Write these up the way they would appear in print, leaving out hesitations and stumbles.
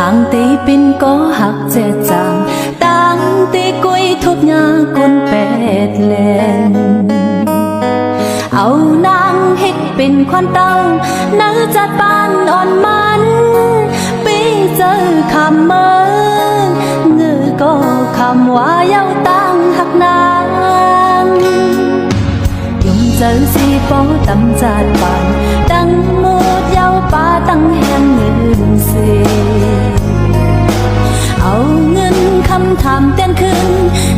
tang tê pin có hạc dễ dàng tang tê cối thốt nhà con pẹt lênเอานางเฮ็ดเป็นควันเต้านักจัดปานอ่อนมันปีเจอคำเมินเงือก็คำว่าเย้าตั้งหักนางยมเจอสีปอตำจัดปานตั้งมูดเย้าป้าตั้งแห่งเงินเสียเอาเงินคำถามเต้นขึ้น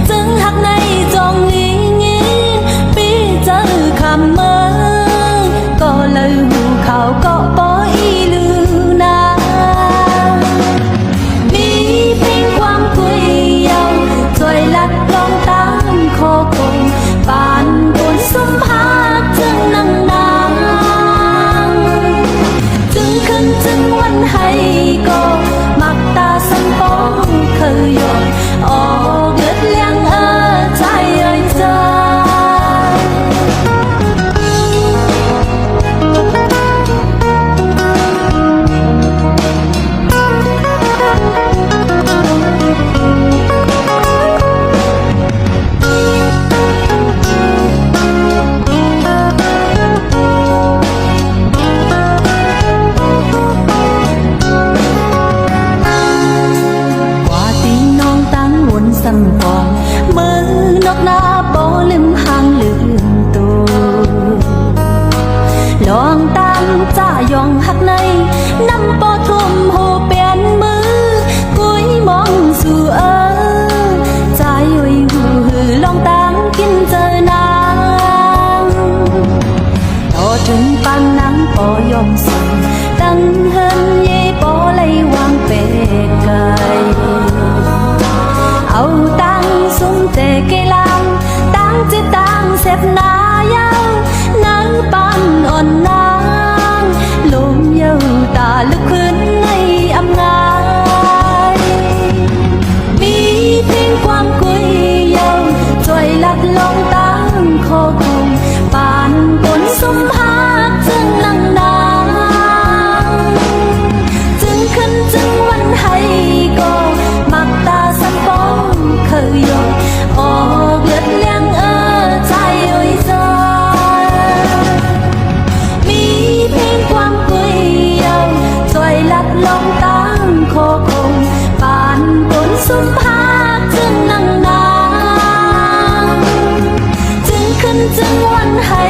จึงหักในจองนี้ปีเจอคำเมินก็เลยหูข่าวก็ปออีลือนามีเพลงความคุยเยาช่วยลัดลองตามคอคงปานบนสุมหาจึงนั่งนางจึงขึ้นจึงวันให้ก็มักตาสันปองเคยยนออกเลือดเลี้ยงใจเอ่ยใจสังฟองมือนกหน้าโปลืมหางลืมตัวลองตั้งจ้ายองหักในน้ำปอทุ่มหูเปลี่ยนมือกุ้ยมองสู่ใจหุยหูหือลองตั้งกินเจอนางต่อถึงปันน้ำปอยอมสั่งตั้งเฮินเย่ปอเลยวางเปไกเอาตังสุมเตเกลังตังจิตตังเสพนายาวนังปันอ่อนนางลมเยาตาลึกขึ้นในอำงายมีเพียงความกุยเยาช่วยลัดลงตังคอคงปานบนสุมหาจึงนั่งนางจึงขึ้นจึงวันให้ก็มักตาสันปองเคยยนออกเลือดเลี้ยงใจเอ่ยใจมีเพียงความกุยเยาช่วยลัดลงตั้งคอคงปานบนสุมหาจึงนั่งนางจึงขึ้นจึงวันให้